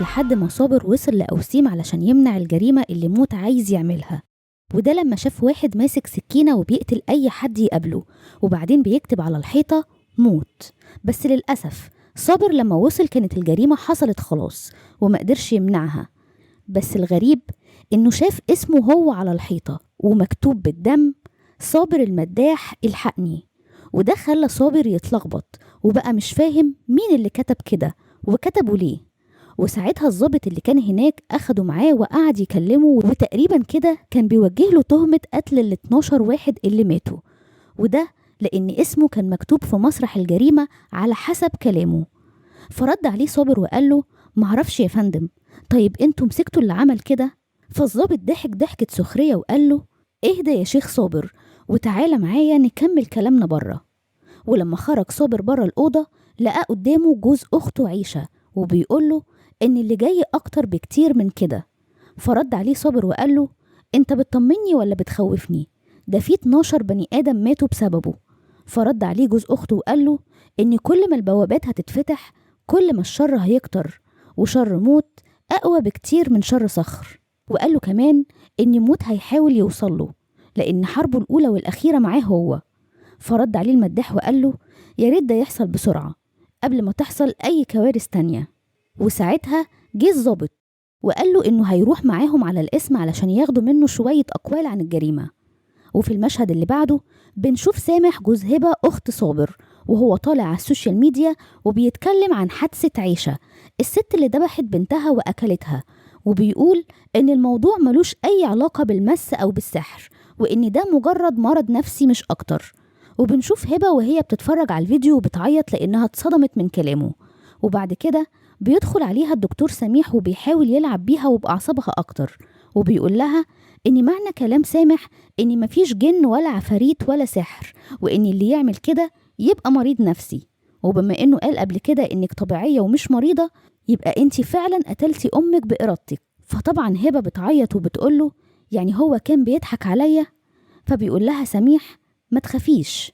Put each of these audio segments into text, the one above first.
لحد ما صابر وصل لأوسيم علشان يمنع الجريمة اللي موت عايز يعملها. وده لما شاف واحد ماسك سكينة وبيقتل أي حد يقابله، وبعدين بيكتب على الحيطة موت. بس للأسف صابر لما وصل كانت الجريمة حصلت خلاص وما قدرش يمنعها. بس الغريب إنه شاف اسمه هو على الحيطة ومكتوب بالدم صابر المداح الحقني. وده خلى صابر يتلخبط وبقى مش فاهم مين اللي كتب كده وكتبه ليه. وساعتها الضابط اللي كان هناك أخده معاه وقعد يكلمه، وتقريبا كده كان بيوجه له تهمة قتل ال 12 واحد اللي ماتوا، وده لأن اسمه كان مكتوب في مسرح الجريمة على حسب كلامه. فرد عليه صابر وقال له معرفش يا فندم، طيب انتوا مسكتوا اللي عمل كده؟ فالضابط ضحك ضحكة سخرية وقال له اهدى يا شيخ صابر وتعالى معايا نكمل كلامنا بره. ولما خرج صابر بره الأوضة لقى قدامه جوز أخته عيشة وبيقول له إن اللي جاي أكتر بكتير من كده. فرد عليه صابر وقال له أنت بتطمني ولا بتخوفني؟ ده في 12 بني آدم ماتوا بسببه. فرد عليه جوز أخته وقال له إن كل ما البوابات هتتفتح كل ما الشر هيكتر، وشر موت أقوى بكتير من شر صخر. وقال له كمان إن موت هيحاول يوصل له لأن حربه الأولى والأخيرة معاه هو. فرد عليه المداح وقال له يا ريت ده يحصل بسرعة قبل ما تحصل أي كوارث تانية. وساعتها جه الضابط وقال له إنه هيروح معاهم على القسم علشان ياخدوا منه شوية أقوال عن الجريمة. وفي المشهد اللي بعده بنشوف سامح جوز هبة أخت صابر وهو طالع على السوشيال ميديا وبيتكلم عن حادثة عيشة الست اللي ذبحت بنتها وأكلتها، وبيقول إن الموضوع ملوش أي علاقة بالمس أو بالسحر، وإن ده مجرد مرض نفسي مش أكتر. وبنشوف هبة وهي بتتفرج على الفيديو وبتعيط لأنها اتصدمت من كلامه. وبعد كده بيدخل عليها الدكتور سميح وبيحاول يلعب بيها وبأعصابها أكتر، وبيقول لها إن معنى كلام سامح إن مفيش جن ولا عفاريت ولا سحر، وإن اللي يعمل كده يبقى مريض نفسي. وبما إنه قال قبل كده إنك طبيعية ومش مريضة يبقى أنت فعلا قتلتي أمك بإرادتك. فطبعا هبة بتعيط وبتقوله يعني هو كان بيضحك عليا. فبيقول لها سميح ما تخافيش،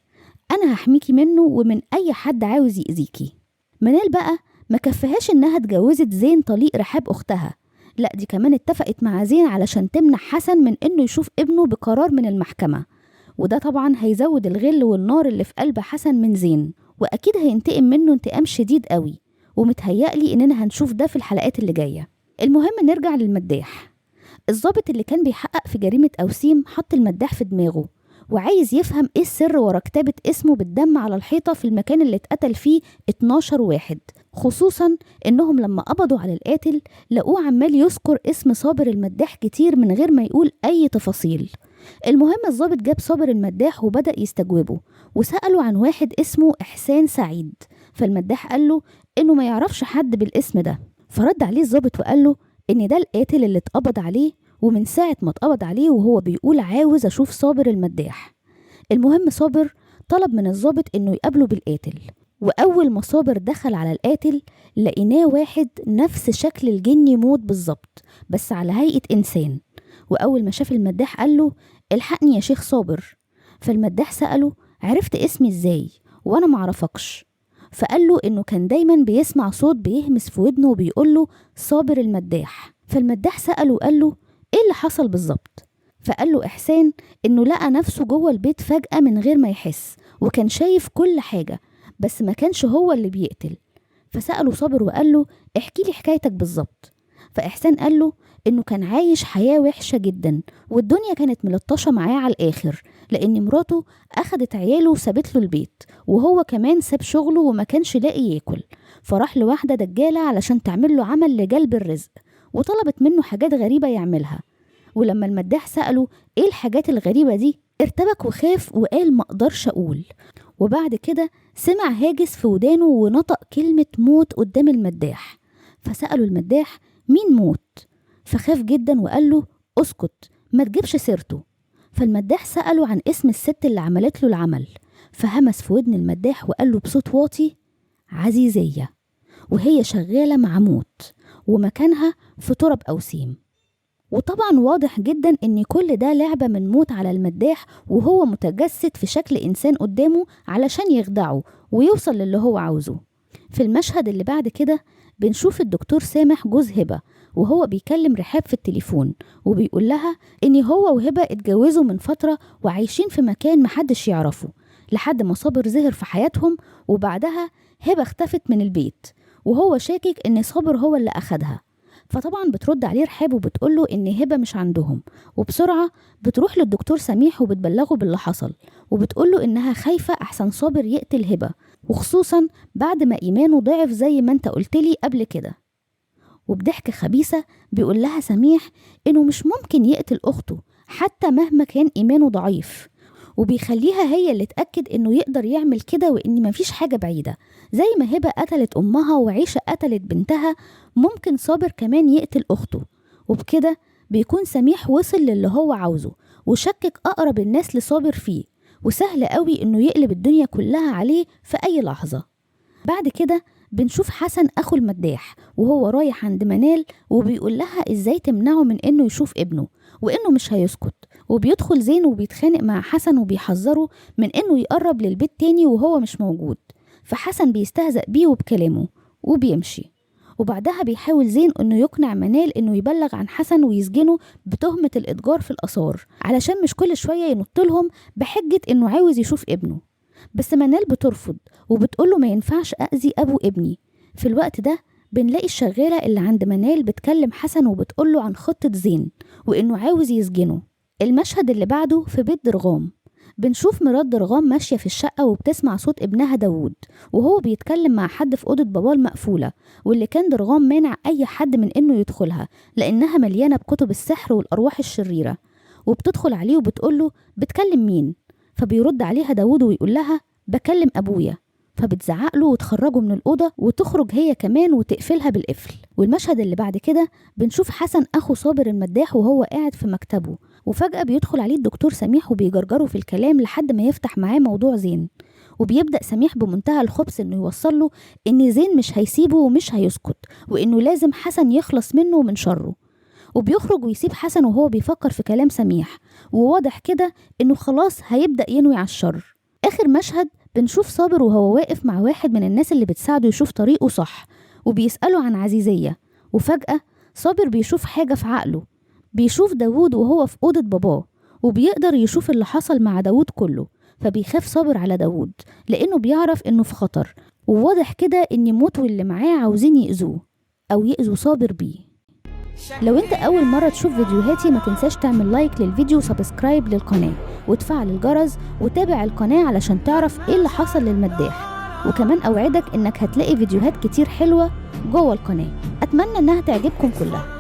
أنا هحميكي منه ومن أي حد عاوز يأذيكي. منال بقى ما كفهاش إنها اتجوزت زين طليق رحاب أختها، لا دي كمان اتفقت مع زين علشان تمنع حسن من إنه يشوف ابنه بقرار من المحكمة. وده طبعا هيزود الغل والنار اللي في قلب حسن من زين، وأكيد هينتقم منه انتقام شديد قوي. ومتهيألي إننا هنشوف ده في الحلقات اللي جاية. المهم نرجع للمداح. الضابط اللي كان بيحقق في جريمة أوسيم حط المداح في دماغه وعايز يفهم ايه السر ورا كتابة اسمه بالدم على الحيطة في المكان اللي اتقتل فيه 12 واحد، خصوصا انهم لما قبضوا على القاتل لقوه عمال يذكر اسم صابر المداح كتير من غير ما يقول اي تفاصيل. المهم الضابط جاب صابر المداح وبدأ يستجوبه وسأله عن واحد اسمه إحسان سعيد. فالمداح قال له انه ما يعرفش حد بالاسم ده. فرد عليه الضابط وقال له ان ده القاتل اللي اتقبض عليه، ومن ساعة ما اتقبض عليه وهو بيقول عاوز أشوف صابر المداح. المهم صابر طلب من الضابط إنه يقابله بالقاتل، وأول ما صابر دخل على القاتل لقيناه واحد نفس شكل الجن يموت بالظبط بس على هيئة إنسان. وأول ما شاف المداح قال له الحقني يا شيخ صابر. فالمداح سأله عرفت اسمي إزاي وأنا معرفكش؟ فقال له إنه كان دايما بيسمع صوت بيهمس في ودنه وبيقول له صابر المداح. فالمداح سأله وقال له ايه اللي حصل بالظبط؟ فقال له إحسان إنه لقى نفسه جوه البيت فجأة من غير ما يحس، وكان شايف كل حاجة بس ما كانش هو اللي بيقتل. فسأله صابر وقال له احكي لي حكايتك بالظبط. فإحسان قال له إنه كان عايش حياة وحشة جدا والدنيا كانت ملطشة معاه على الآخر، لأن مراته أخدت عياله وسابت له البيت، وهو كمان ساب شغله وما كانش لاقي ياكل. فراح لواحدة دجالة علشان تعمل له عمل لجلب الرزق، وطلبت منه حاجات غريبة يعملها. ولما المداح سأله ايه الحاجات الغريبة دي ارتبك وخاف وقال ما اقدرش اقول. وبعد كده سمع هاجس في ودانه ونطق كلمة موت قدام المداح. فسأله المداح مين موت؟ فخاف جدا وقال له اسكت ما تجيبش سيرته. فالمداح سأله عن اسم الست اللي عملت له العمل، فهمس في ودن المداح وقال له بصوت واطي عزيزية، وهي شغالة مع موت ومكانها في تراب أوسيم. وطبعا واضح جدا ان كل ده لعبة من موت على المداح وهو متجسد في شكل انسان قدامه علشان يخدعه ويوصل للي هو عاوزه. في المشهد اللي بعد كده بنشوف الدكتور سامح جوز هبة وهو بيكلم رحاب في التليفون وبيقول لها إن هو وهبة اتجوزوا من فترة وعايشين في مكان محدش يعرفه، لحد ما صابر ظهر في حياتهم، وبعدها هبة اختفت من البيت وهو شاكك إن صابر هو اللي أخدها. فطبعا بترد عليه رحاب وبتقوله إن هبة مش عندهم، وبسرعة بتروح للدكتور سميح وبتبلغه باللي حصل، وبتقوله إنها خايفة أحسن صابر يقتل هبة، وخصوصا بعد ما إيمانه ضعف زي ما انت قلتلي قبل كده. وبضحكة خبيثة بيقول لها سميح إنه مش ممكن يقتل أخته حتى مهما كان إيمانه ضعيف، وبيخليها هي اللي تأكد إنه يقدر يعمل كده، وإن مفيش حاجة بعيدة زي ما هبة قتلت أمها وعيشة قتلت بنتها، ممكن صابر كمان يقتل أخته. وبكده بيكون سميح وصل للي هو عاوزه، وشكك أقرب الناس لصابر فيه، وسهل قوي إنه يقلب الدنيا كلها عليه في أي لحظة. بعد كده بنشوف حسن أخو المداح وهو رايح عند منال وبيقول لها إزاي تمنعه من إنه يشوف ابنه وإنه مش هيسكت، وبيدخل زين وبيتخانق مع حسن وبيحذره من إنه يقرب للبيت تاني وهو مش موجود، فحسن بيستهزأ بيه وبكلامه وبيمشي. وبعدها بيحاول زين إنه يقنع منال إنه يبلغ عن حسن ويسجنه بتهمة الإتجار في الآثار علشان مش كل شوية ينطلهم بحجة إنه عاوز يشوف ابنه، بس منال بترفض وبتقوله ما ينفعش أذي أبو ابني. في الوقت ده بنلاقي الشغالة اللي عند منال بتكلم حسن وبتقوله عن خطة زين وإنه عاوز يسجنه. المشهد اللي بعده في بيت درغام، بنشوف مرات درغام ماشية في الشقة وبتسمع صوت ابنها داوود وهو بيتكلم مع حد في أوضة باباه المقفولة، واللي كان درغام مانع أي حد من إنه يدخلها لأنها مليانة بكتب السحر والأرواح الشريرة. وبتدخل عليه وبتقوله بتكلم مين؟ فبيرد عليها داوود ويقول لها بكلم أبويا، فبتزعق له وتخرجه من الأوضة وتخرج هي كمان وتقفلها بالقفل. والمشهد اللي بعد كده بنشوف حسن أخو صابر المداح وهو قاعد في مكتبه، وفجأة بيدخل عليه الدكتور سميح وبيجرجره في الكلام لحد ما يفتح معاه موضوع زين، وبيبدأ سميح بمنتهى الخبث إنه يوصل له إن زين مش هيسيبه ومش هيسكت، وإنه لازم حسن يخلص منه ومن شره. وبيخرج ويسيب حسن وهو بيفكر في كلام سميح، وواضح كده إنه خلاص هيبدأ ينوي على الشر. آخر مشهد بنشوف صابر وهو واقف مع واحد من الناس اللي بتساعده يشوف طريقه صح وبيسأله عن عزيزية، وفجأة صابر بيشوف حاجة في عقله، بيشوف داوود وهو في أوضة باباه وبيقدر يشوف اللي حصل مع داوود كله، فبيخاف صابر على داوود لأنه بيعرف إنه في خطر، وواضح كده إن موت واللي معاه عاوزين يأذوه أو يأذوا صابر بيه. لو انت اول مرة تشوف فيديوهاتي ما تنساش تعمل لايك للفيديو وسبسكرايب للقناة وتفعل الجرس وتابع القناة علشان تعرف ايه اللي حصل للمداح، وكمان اوعدك انك هتلاقي فيديوهات كتير حلوة جوه القناة، اتمنى انها تعجبكم كلها.